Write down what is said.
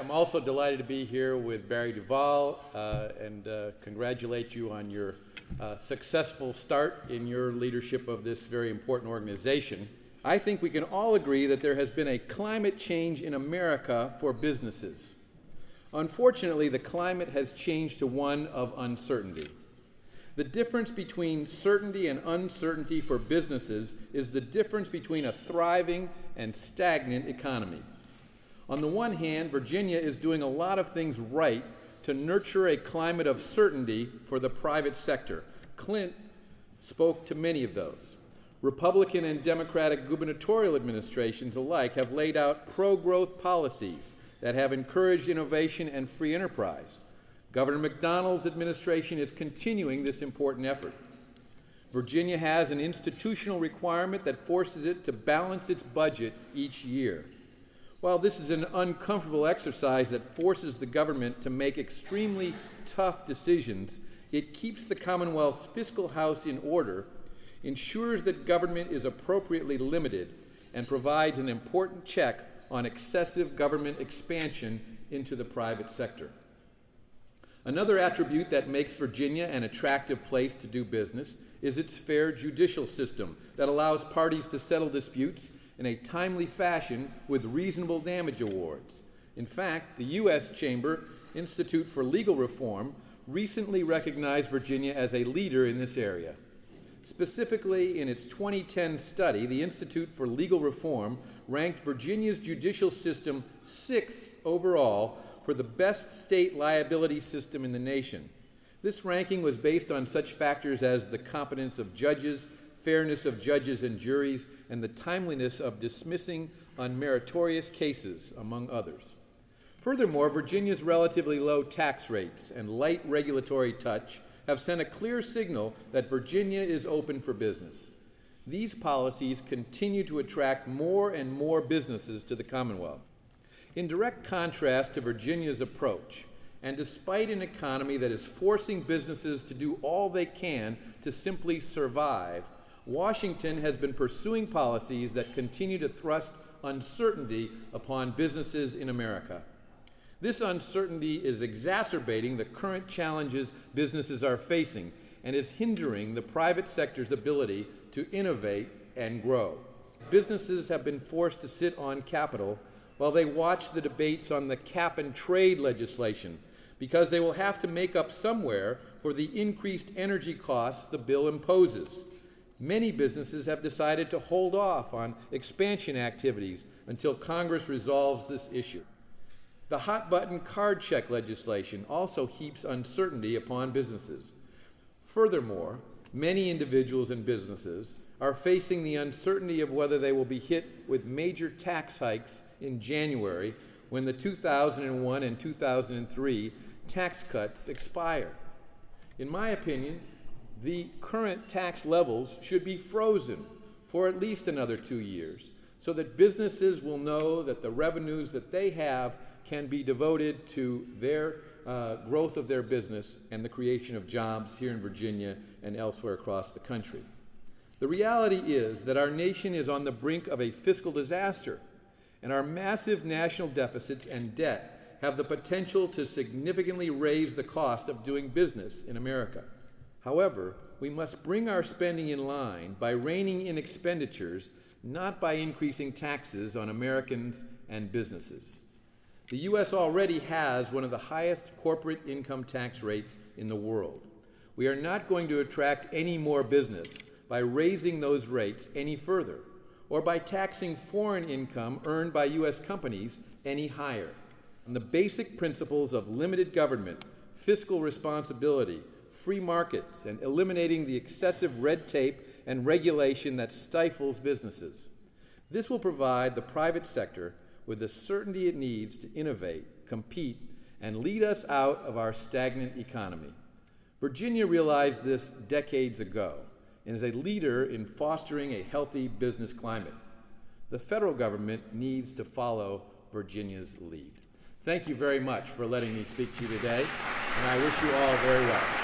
I'm also delighted to be here with Barry Duvall and congratulate you on your successful start in your leadership of this very important organization. I think we can all agree that there has been a climate change in America for businesses. Unfortunately, the climate has changed to one of uncertainty. The difference between certainty and uncertainty for businesses is the difference between a thriving and stagnant economy. On the one hand, Virginia is doing a lot of things right to nurture a climate of certainty for the private sector. Clint spoke to many of those. Republican and Democratic gubernatorial administrations alike have laid out pro-growth policies that have encouraged innovation and free enterprise. Governor McDonnell's administration is continuing this important effort. Virginia has an institutional requirement that forces it to balance its budget each year. While this is an uncomfortable exercise that forces the government to make extremely tough decisions, it keeps the Commonwealth's fiscal house in order, ensures that government is appropriately limited, and provides an important check on excessive government expansion into the private sector. Another attribute that makes Virginia an attractive place to do business is its fair judicial system that allows parties to settle disputes in a timely fashion with reasonable damage awards. In fact, the U.S. Chamber Institute for Legal Reform recently recognized Virginia as a leader in this area. Specifically, in its 2010 study, the Institute for Legal Reform ranked Virginia's judicial system 6th overall for the best state liability system in the nation. This ranking was based on such factors as the competence of judges, fairness of judges and juries, and the timeliness of dismissing unmeritorious cases, among others. Furthermore, Virginia's relatively low tax rates and light regulatory touch have sent a clear signal that Virginia is open for business. These policies continue to attract more and more businesses to the Commonwealth. In direct contrast to Virginia's approach, and despite an economy that is forcing businesses to do all they can to simply survive, Washington has been pursuing policies that continue to thrust uncertainty upon businesses in America. This uncertainty is exacerbating the current challenges businesses are facing and is hindering the private sector's ability to innovate and grow. Businesses have been forced to sit on capital while they watch the debates on the cap-and-trade legislation because they will have to make up somewhere for the increased energy costs the bill imposes. Many businesses have decided to hold off on expansion activities until Congress resolves this issue. The hot-button card check legislation also heaps uncertainty upon businesses. Furthermore, many individuals and businesses are facing the uncertainty of whether they will be hit with major tax hikes in January when the 2001 and 2003 tax cuts expire. In my opinion, the current tax levels should be frozen for at least another 2 years so that businesses will know that the revenues that they have can be devoted to their growth of their business and the creation of jobs here in Virginia and elsewhere across the country. The reality is that our nation is on the brink of a fiscal disaster, and our massive national deficits and debt have the potential to significantly raise the cost of doing business in America. However, we must bring our spending in line by reining in expenditures, not by increasing taxes on Americans and businesses. The U.S. already has one of the highest corporate income tax rates in the world. We are not going to attract any more business by raising those rates any further, or by taxing foreign income earned by U.S. companies any higher. On the basic principles of limited government, fiscal responsibility, free markets, and eliminating the excessive red tape and regulation that stifles businesses. This will provide the private sector with the certainty it needs to innovate, compete, and lead us out of our stagnant economy. Virginia realized this decades ago and is a leader in fostering a healthy business climate. The federal government needs to follow Virginia's lead. Thank you very much for letting me speak to you today, and I wish you all very well.